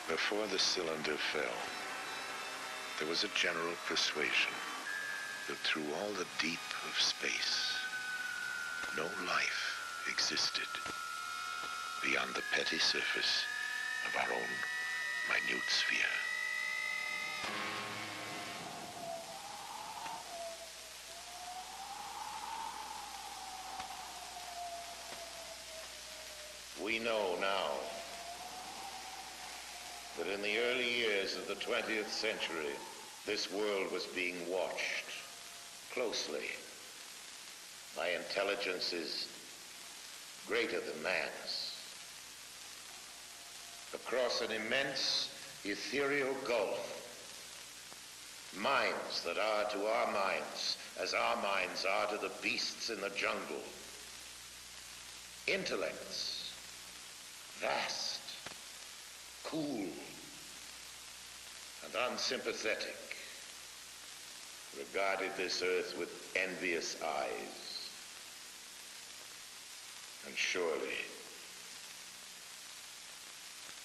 Before the cylinder fell, there was a general persuasion that through all the deep of space, no life existed beyond the petty surface of our own minute sphere. We know now that in the early years of the 20th century, this world was being watched closely by intelligences greater than man's. Across an immense ethereal gulf, minds that are to our minds as our minds are to the beasts in the jungle. Intellects, vast, cool, and unsympathetic, regarded this earth with envious eyes, and surely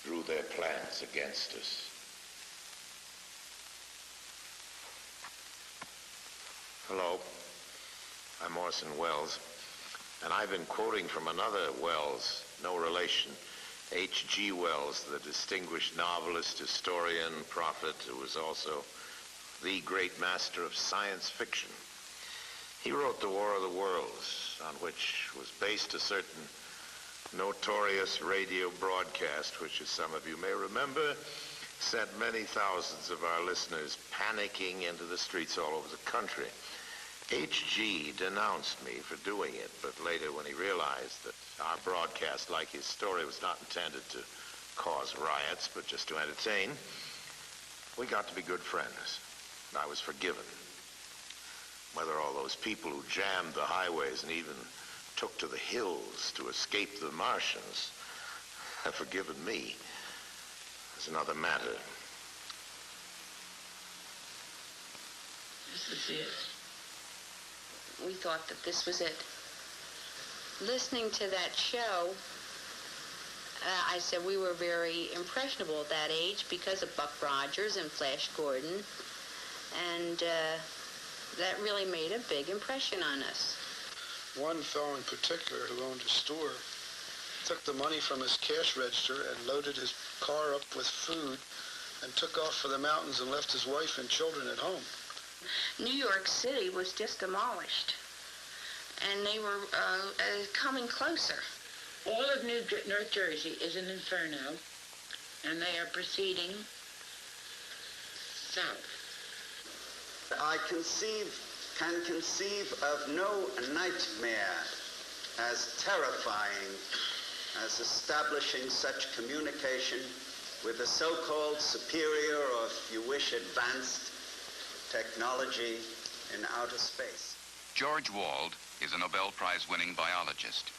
drew their plans against us. Hello, I'm Orson Welles, and I've been quoting from another Welles, no relation, H.G. Wells, the distinguished novelist, historian, prophet, who was also the great master of science fiction. He wrote The War of the Worlds, on which was based a certain notorious radio broadcast, which, as some of you may remember, sent many thousands of our listeners panicking into the streets all over the country. H.G. denounced me for doing it, but later when he realized that our broadcast, like his story, was not intended to cause riots, but just to entertain, we got to be good friends. And I was forgiven. Whether all those people who jammed the highways and even took to the hills to escape the Martians have forgiven me is another matter. This is it. We thought that this was it. Listening to that show, I said we were very impressionable at that age because of Buck Rogers and Flash Gordon, and that really made a big impression on us. One fellow in particular who owned a store took the money from his cash register and loaded his car up with food and took off for the mountains and left his wife and children at home. New York City was just demolished, and they were coming closer. All of North Jersey is an inferno, and they are proceeding south. I can conceive of no nightmare as terrifying as establishing such communication with a so-called superior, or if you wish, advanced technology in outer space. George Wald is a Nobel Prize-winning biologist,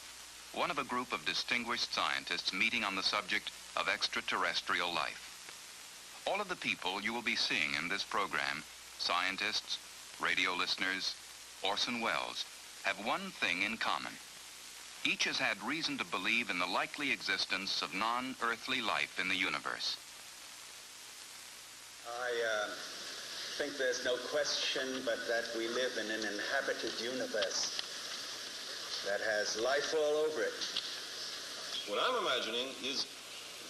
one of a group of distinguished scientists meeting on the subject of extraterrestrial life. All of the people you will be seeing in this program, scientists, radio listeners, Orson Welles, have one thing in common. Each has had reason to believe in the likely existence of non-earthly life in the universe. I think there's no question but that we live in an inhabited universe that has life all over it. What I'm imagining is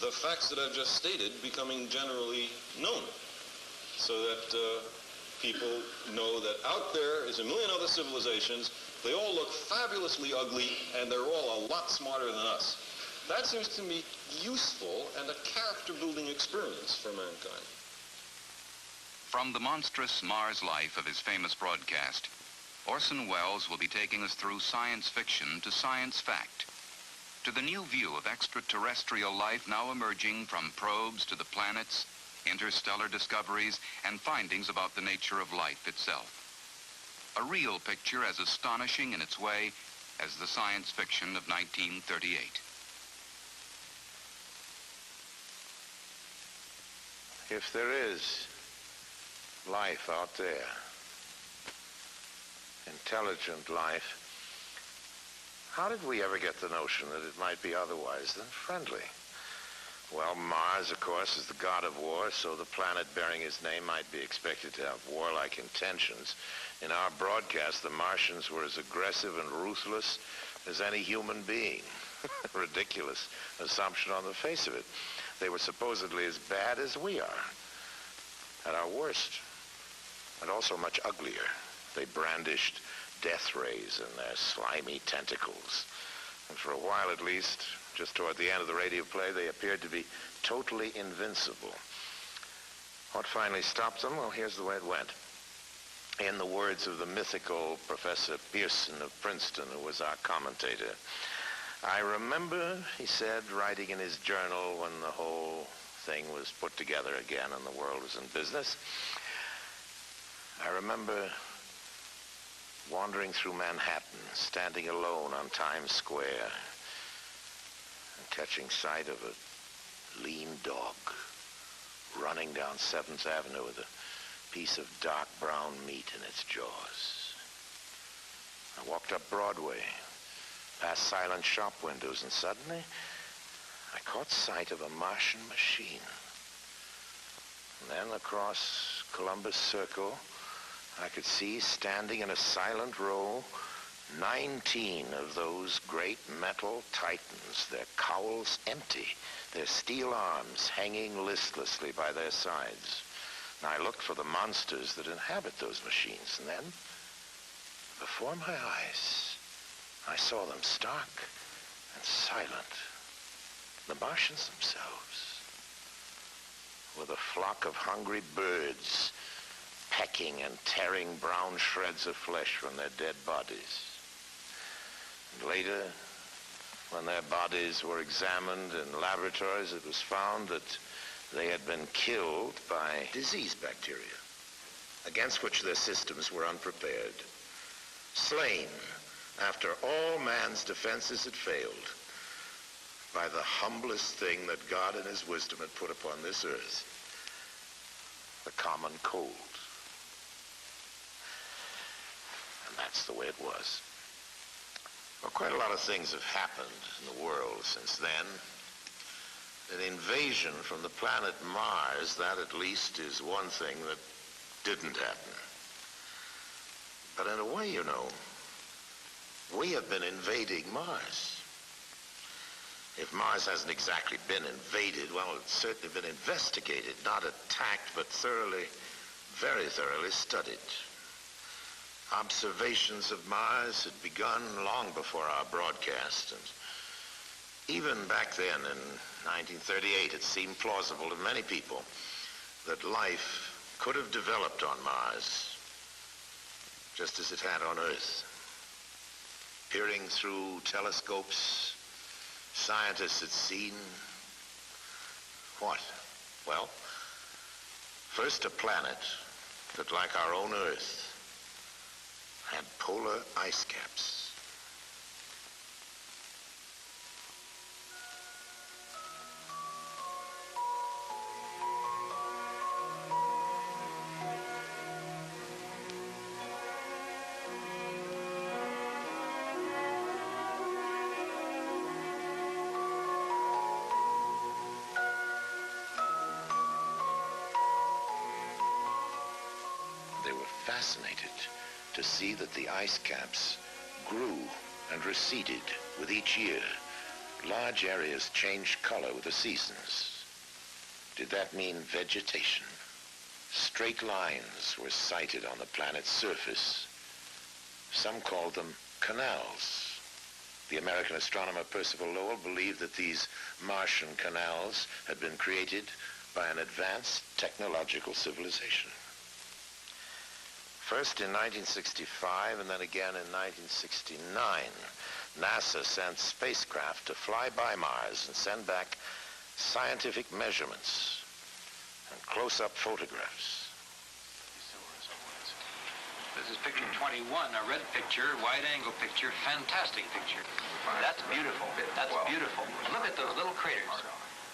the facts that I've just stated becoming generally known, so that people know that out there is a million other civilizations. They all look fabulously ugly, and they're all a lot smarter than us. That seems to me useful and a character-building experience for mankind. From the monstrous Mars life of his famous broadcast, Orson Welles will be taking us through science fiction to science fact, to the new view of extraterrestrial life now emerging from probes to the planets, interstellar discoveries, and findings about the nature of life itself. A real picture as astonishing in its way as the science fiction of 1938. If there is life out there, intelligent life, how did we ever get the notion that it might be otherwise than friendly? Well, Mars, of course, is the god of war, so the planet bearing his name might be expected to have warlike intentions. In our broadcast, the Martians were as aggressive and ruthless as any human being. Ridiculous assumption on the face of it. They were supposedly as bad as we are, at our worst, and also much uglier. They brandished death rays in their slimy tentacles. And for a while at least, just toward the end of the radio play, they appeared to be totally invincible. What finally stopped them? Well, here's the way it went. In the words of the mythical Professor Pearson of Princeton, who was our commentator, I remember, he said, writing in his journal when the whole thing was put together again and the world was in business, I remember wandering through Manhattan, standing alone on Times Square, and catching sight of a lean dog running down 7th Avenue with a piece of dark brown meat in its jaws. I walked up Broadway, past silent shop windows, and suddenly I caught sight of a Martian machine. And then across Columbus Circle, I could see, standing in a silent row, 19 of those great metal titans, their cowls empty, their steel arms hanging listlessly by their sides. And I looked for the monsters that inhabit those machines, and then, before my eyes, I saw them stark and silent. The Martians themselves, with a flock of hungry birds pecking and tearing brown shreds of flesh from their dead bodies. And later, when their bodies were examined in laboratories, it was found that they had been killed by disease bacteria, against which their systems were unprepared. Slain after all man's defenses had failed by the humblest thing that God in his wisdom had put upon this earth, the common cold. And that's the way it was. Well, quite a lot of things have happened in the world since then. An invasion from the planet Mars, that at least is one thing that didn't happen. But in a way, you know, we have been invading Mars. If Mars hasn't exactly been invaded, well, it's certainly been investigated, not attacked, but thoroughly, very thoroughly studied. Observations of Mars had begun long before our broadcast, and even back then in 1938, it seemed plausible to many people that life could have developed on Mars, just as it had on Earth. Peering through telescopes, scientists had seen what? Well, first a planet that, like our own Earth, had polar ice caps. They were fascinated to see that the ice caps grew and receded with each year. Large areas changed color with the seasons. Did that mean vegetation? Straight lines were sighted on the planet's surface. Some called them canals. The American astronomer Percival Lowell believed that these Martian canals had been created by an advanced technological civilization. First in 1965 and then again in 1969, NASA sent spacecraft to fly by Mars and send back scientific measurements and close-up photographs. This is picture 21, a red picture, wide-angle picture, fantastic picture. That's beautiful. That's beautiful. Look at those little craters.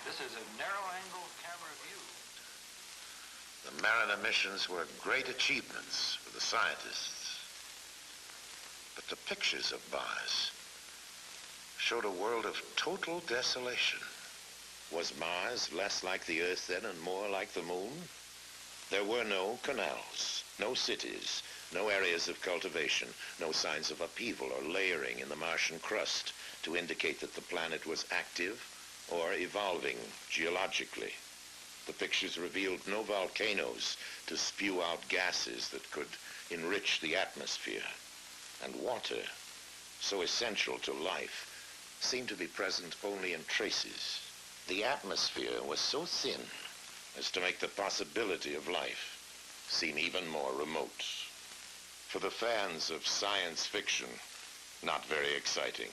This is a narrow-angle camera view. The Mariner missions were great achievements for the scientists. But the pictures of Mars showed a world of total desolation. Was Mars less like the Earth then and more like the Moon? There were no canals, no cities, no areas of cultivation, no signs of upheaval or layering in the Martian crust to indicate that the planet was active or evolving geologically. The pictures revealed no volcanoes to spew out gases that could enrich the atmosphere. And water, so essential to life, seemed to be present only in traces. The atmosphere was so thin as to make the possibility of life seem even more remote. For the fans of science fiction, not very exciting.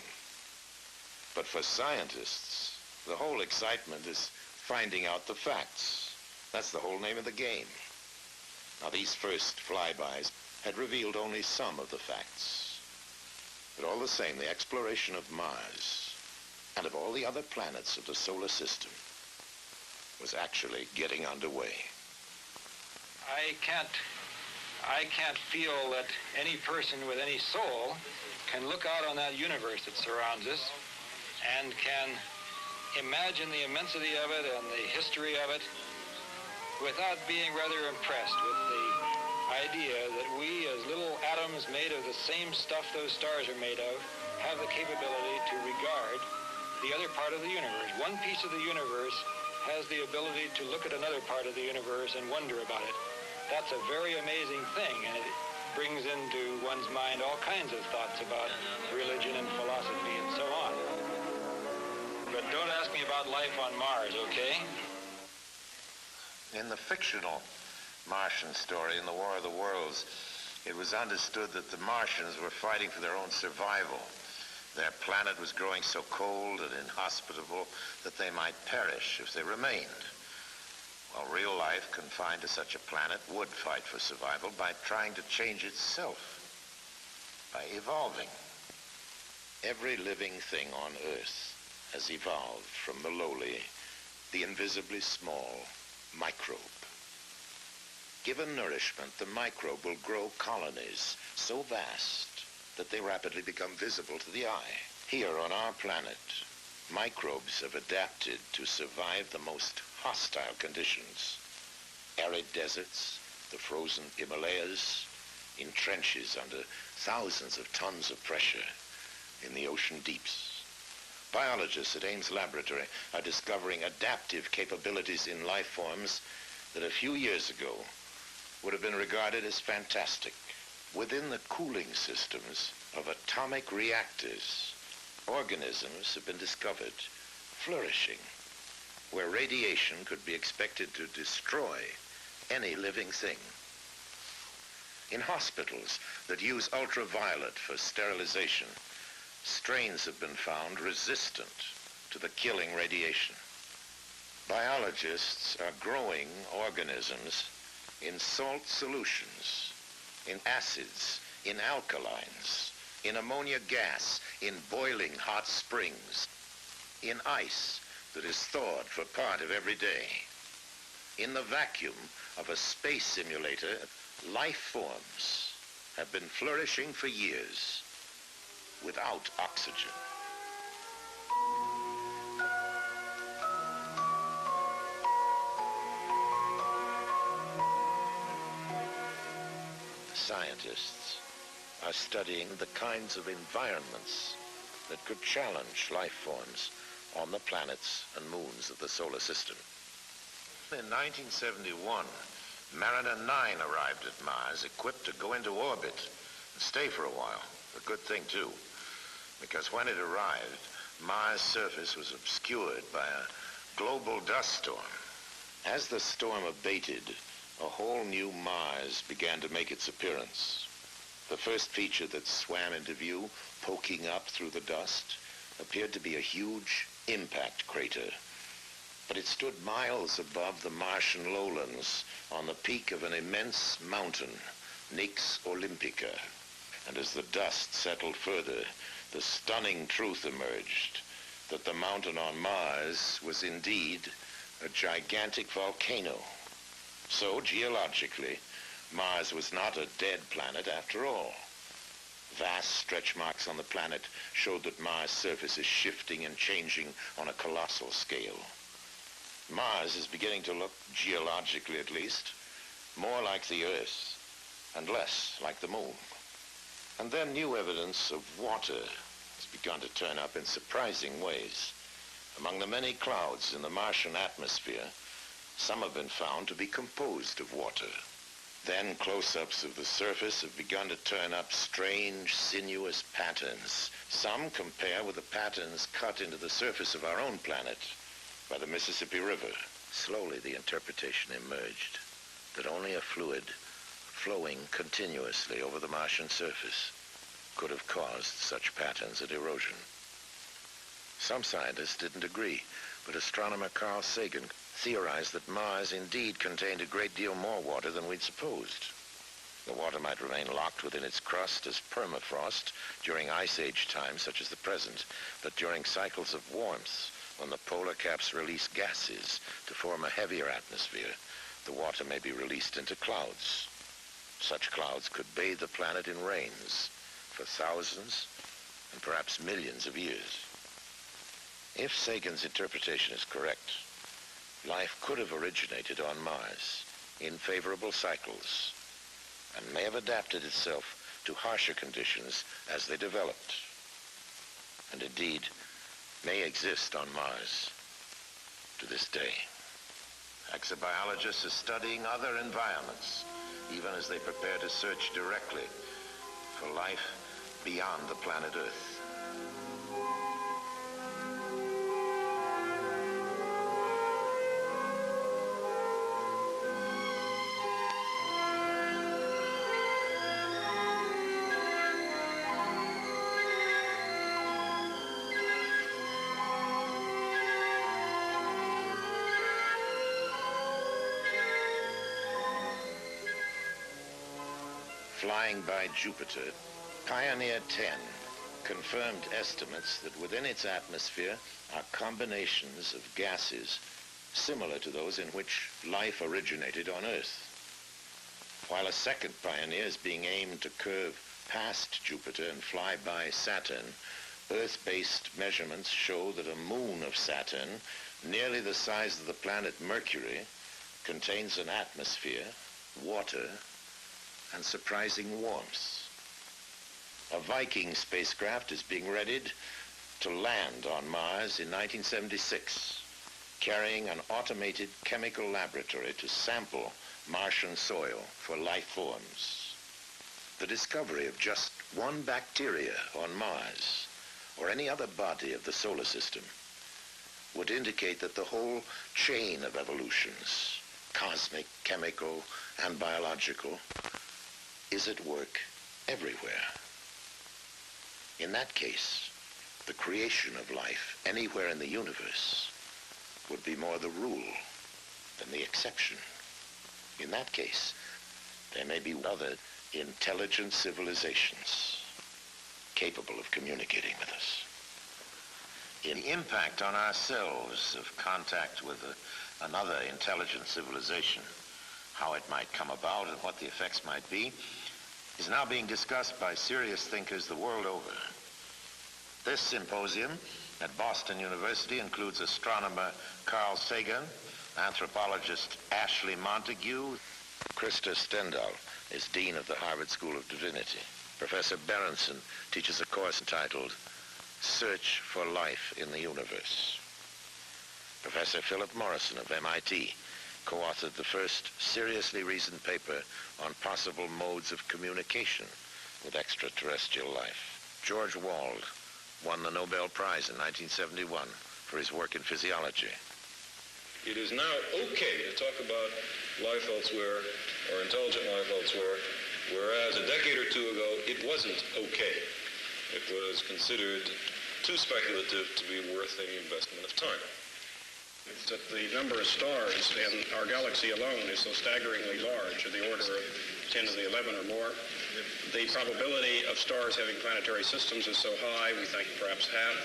But for scientists, the whole excitement is finding out the facts. That's the whole name of the game. Now, these first flybys had revealed only some of the facts. But all the same, the exploration of Mars and of all the other planets of the solar system was actually getting underway. I can't feel that any person with any soul can look out on that universe that surrounds us and can imagine the immensity of it and the history of it without being rather impressed with the idea that we, as little atoms made of the same stuff those stars are made of, have the capability to regard the other part of the universe. One piece of the universe has the ability to look at another part of the universe and wonder about it. That's a very amazing thing, and it brings into one's mind all kinds of thoughts about religion and philosophy and so on. But don't ask me about life on Mars, okay? In the fictional Martian story, in the War of the Worlds, it was understood that the Martians were fighting for their own survival. Their planet was growing so cold and inhospitable that they might perish if they remained. While real life confined to such a planet would fight for survival by trying to change itself, by evolving. Every living thing on Earth has evolved from the lowly, the invisibly small microbe. Given nourishment, the microbe will grow colonies so vast that they rapidly become visible to the eye. Here on our planet, microbes have adapted to survive the most hostile conditions. Arid deserts, the frozen Himalayas, in trenches under thousands of tons of pressure in the ocean deeps. Biologists at Ames Laboratory are discovering adaptive capabilities in life forms that a few years ago would have been regarded as fantastic. Within the cooling systems of atomic reactors, organisms have been discovered flourishing, where radiation could be expected to destroy any living thing. In hospitals that use ultraviolet for sterilization, strains have been found resistant to the killing radiation. Biologists are growing organisms in salt solutions, in acids, in alkalines, in ammonia gas, in boiling hot springs, in ice that is thawed for part of every day. In the vacuum of a space simulator, life forms have been flourishing for years without oxygen. Scientists are studying the kinds of environments that could challenge life forms on the planets and moons of the solar system. In 1971, Mariner 9 arrived at Mars, equipped to go into orbit and stay for a while. A good thing, too, because when it arrived, Mars' surface was obscured by a global dust storm. As the storm abated, a whole new Mars began to make its appearance. The first feature that swam into view, poking up through the dust, appeared to be a huge impact crater. But it stood miles above the Martian lowlands on the peak of an immense mountain, Nix Olympica. And as the dust settled further, the stunning truth emerged that the mountain on Mars was indeed a gigantic volcano. So, geologically, Mars was not a dead planet after all. Vast stretch marks on the planet showed that Mars' surface is shifting and changing on a colossal scale. Mars is beginning to look, geologically at least, more like the Earth and less like the Moon. And then new evidence of water has begun to turn up in surprising ways. Among the many clouds in the Martian atmosphere, some have been found to be composed of water. Then close-ups of the surface have begun to turn up strange, sinuous patterns. Some compare with the patterns cut into the surface of our own planet by the Mississippi River. Slowly the interpretation emerged that only a fluid flowing continuously over the Martian surface could have caused such patterns of erosion. Some scientists didn't agree, but astronomer Carl Sagan theorized that Mars indeed contained a great deal more water than we'd supposed. The water might remain locked within its crust as permafrost during ice age times such as the present, but during cycles of warmth, when the polar caps release gases to form a heavier atmosphere, the water may be released into clouds. Such clouds could bathe the planet in rains for thousands and perhaps millions of years. If Sagan's interpretation is correct, life could have originated on Mars in favorable cycles and may have adapted itself to harsher conditions as they developed, and indeed may exist on Mars to this day. Exobiologists are studying other environments, even as they prepare to search directly for life beyond the planet Earth. Flying by Jupiter, Pioneer 10 confirmed estimates that within its atmosphere are combinations of gases similar to those in which life originated on Earth. While a second Pioneer is being aimed to curve past Jupiter and fly by Saturn, Earth-based measurements show that a moon of Saturn, nearly the size of the planet Mercury, contains an atmosphere, water, and surprising warmth. A Viking spacecraft is being readied to land on Mars in 1976, carrying an automated chemical laboratory to sample Martian soil for life forms. The discovery of just one bacteria on Mars, or any other body of the solar system, would indicate that the whole chain of evolutions, cosmic, chemical, and biological, is at work everywhere. In that case, the creation of life anywhere in the universe would be more the rule than the exception. In that case, there may be other intelligent civilizations capable of communicating with us. In the impact on ourselves of contact with another intelligent civilization, how it might come about and what the effects might be, is now being discussed by serious thinkers the world over. This symposium at Boston University includes astronomer Carl Sagan, anthropologist Ashley Montague. Krista Stendhal is Dean of the Harvard School of Divinity. Professor Berenson teaches a course entitled Search for Life in the Universe. Professor Philip Morrison of MIT co-authored the first seriously reasoned paper on possible modes of communication with extraterrestrial life. George Wald won the Nobel Prize in 1971 for his work in physiology. It is now okay to talk about life elsewhere or intelligent life elsewhere, whereas a decade or two ago it wasn't okay. It was considered too speculative to be worth any investment of time. That the number of stars in our galaxy alone is so staggeringly large, of the order of 10 to the 11 or more. The probability of stars having planetary systems is so high, we think perhaps half.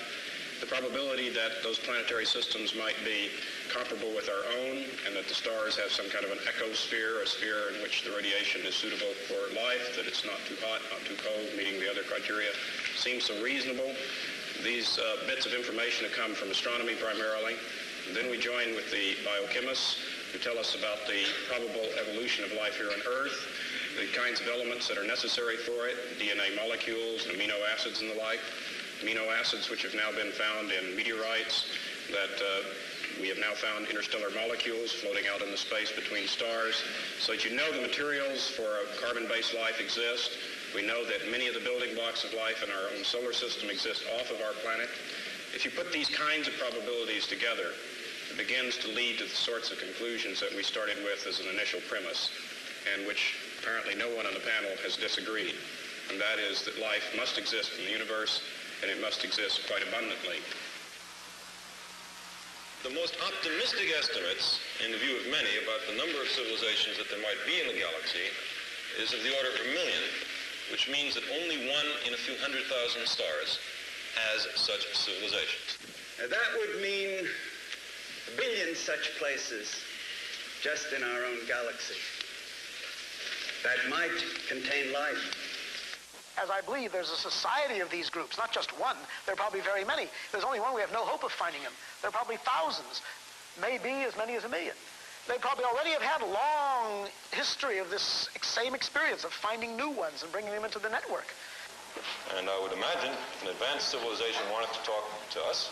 The probability that those planetary systems might be comparable with our own, and that the stars have some kind of an ecosphere, a sphere in which the radiation is suitable for life, that it's not too hot, not too cold, meeting the other criteria, seems so reasonable. These bits of information have come from astronomy primarily, And then we join with the biochemists who tell us about the probable evolution of life here on Earth, the kinds of elements that are necessary for it, DNA molecules, amino acids and the like, amino acids which have now been found in meteorites, that we have now found interstellar molecules floating out in the space between stars, so that you know the materials for a carbon-based life exist. We know that many of the building blocks of life in our own solar system exist off of our planet. If you put these kinds of probabilities together, it begins to lead to the sorts of conclusions that we started with as an initial premise, and which apparently no one on the panel has disagreed, and that is that life must exist in the universe, and it must exist quite abundantly. The most optimistic estimates, in the view of many, about the number of civilizations that there might be in the galaxy is of the order of 1 million, which means that only one in a few 100,000 stars has such civilizations. That would mean a billion such places just in our own galaxy that might contain life. As I believe there's a society of these groups, not just one. There are probably very many. There's only one, we have no hope of finding them. There are probably thousands, maybe as many as 1 million. They probably already have had a long history of this same experience of finding new ones and bringing them into the network. And I would imagine if an advanced civilization wanted to talk to us,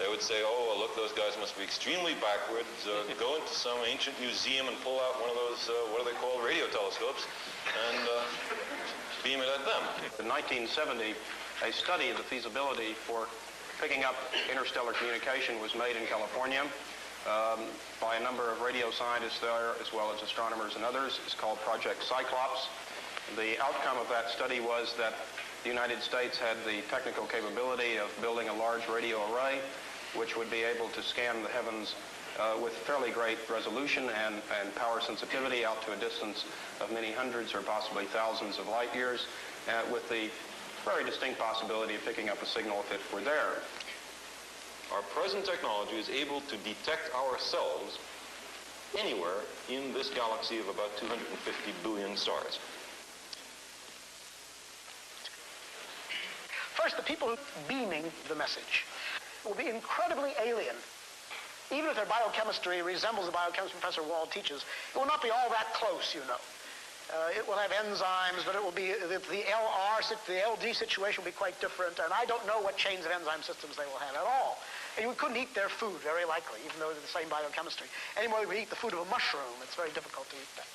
they would say, oh, well, look, those guys must be extremely backwards. Go into some ancient museum and pull out one of those, what are they called, radio telescopes, and beam it at them. In 1970, a study of the feasibility for picking up interstellar communication was made in California by a number of radio scientists there, as well as astronomers and others. It's called Project Cyclops. The outcome of that study was that the United States had the technical capability of building a large radio array, which would be able to scan the heavens with fairly great resolution and power sensitivity out to a distance of many hundreds or possibly thousands of light years, with the very distinct possibility of picking up a signal if it were there. Our present technology is able to detect ourselves anywhere in this galaxy of about 250 billion stars. First, the people beaming the message will be incredibly alien. Even if their biochemistry resembles the biochemistry Professor Wald teaches, it will not be all that close, you know. It will have enzymes, but it will be, the LD situation will be quite different, and I don't know what chains of enzyme systems they will have at all. And you couldn't eat their food, very likely, even though they're the same biochemistry. Any more than we eat the food of a mushroom. It's very difficult to eat that.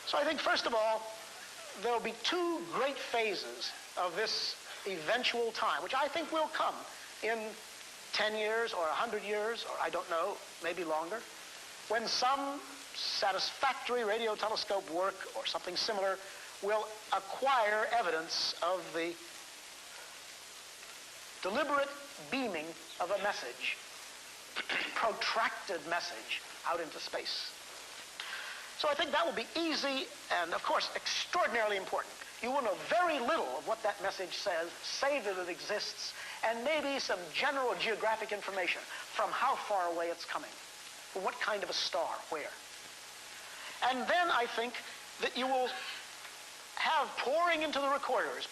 So I think, first of all, there will be two great phases of this eventual time, which I think will come in 10 years or 100 years, or I don't know, maybe longer, when some satisfactory radio telescope work or something similar will acquire evidence of the deliberate beaming of a message, protracted message, out into space. So I think that will be easy and, of course, extraordinarily important. You will know very little of what that message says, save that it exists, and maybe some general geographic information from how far away it's coming, from what kind of a star, where. And then I think that you will have pouring into the recorders,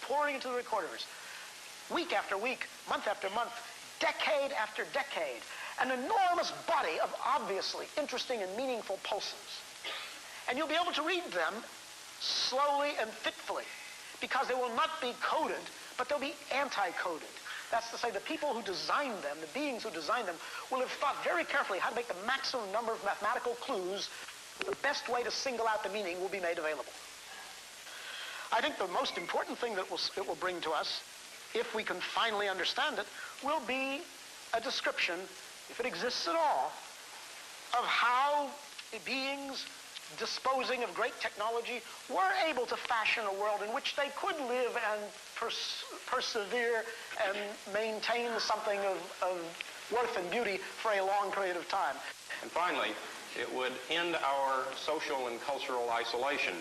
week after week, month after month, decade after decade, an enormous body of obviously interesting and meaningful pulses. And you'll be able to read them slowly and fitfully, because they will not be coded, but they'll be anti-coded. That's to say, the people who designed them, the beings who designed them, will have thought very carefully how to make the maximum number of mathematical clues. The best way to single out the meaning will be made available. I think the most important thing that it will bring to us, if we can finally understand it, will be a description, if it exists at all, of how beings disposing of great technology were able to fashion a world in which they could live and persevere and maintain something of worth and beauty for a long period of time. And finally, it would end our social and cultural isolation.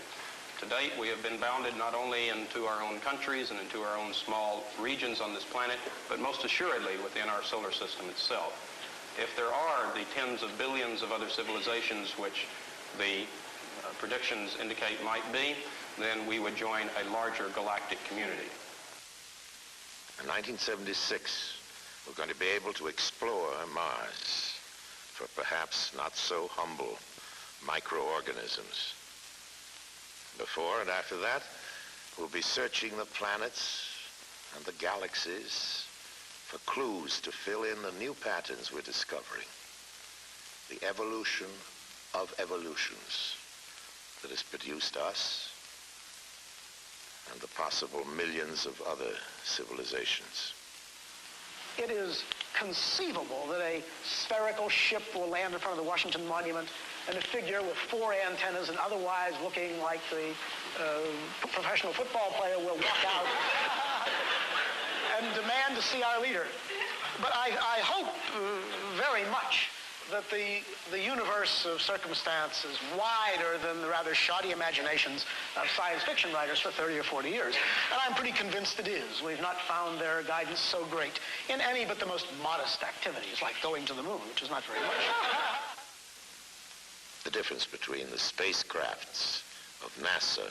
To date, we have been bounded not only into our own countries and into our own small regions on this planet, but most assuredly within our solar system itself. If there are the tens of billions of other civilizations which the predictions indicate might be, then we would join a larger galactic community. In 1976, we're going to be able to explore Mars for perhaps not so humble microorganisms. Before and after that, we'll be searching the planets and the galaxies for clues to fill in the new patterns we're discovering. The evolution of evolutions that has produced us and the possible millions of other civilizations. It is conceivable that a spherical ship will land in front of the Washington Monument and a figure with 4 antennas and otherwise looking like the professional football player will walk out and demand to see our leader. But I hope very much that the universe of circumstance is wider than the rather shoddy imaginations of science fiction writers for 30 or 40 years. And I'm pretty convinced it is. We've not found their guidance so great in any but the most modest activities, like going to the moon, which is not very much. The difference between the spacecrafts of NASA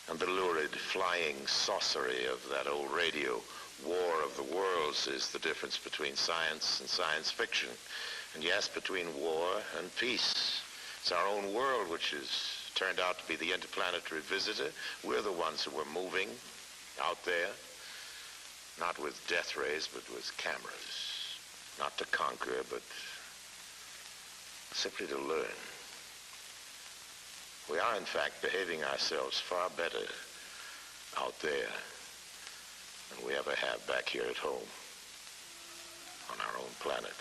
and the lurid flying saucery of that old radio War of the Worlds is the difference between science and science fiction. And yes, between war and peace. It's our own world which has turned out to be the interplanetary visitor. We're the ones who are moving out there, not with death rays, but with cameras. Not to conquer, but simply to learn. We are, in fact, behaving ourselves far better out there than we ever have back here at home on our own planet.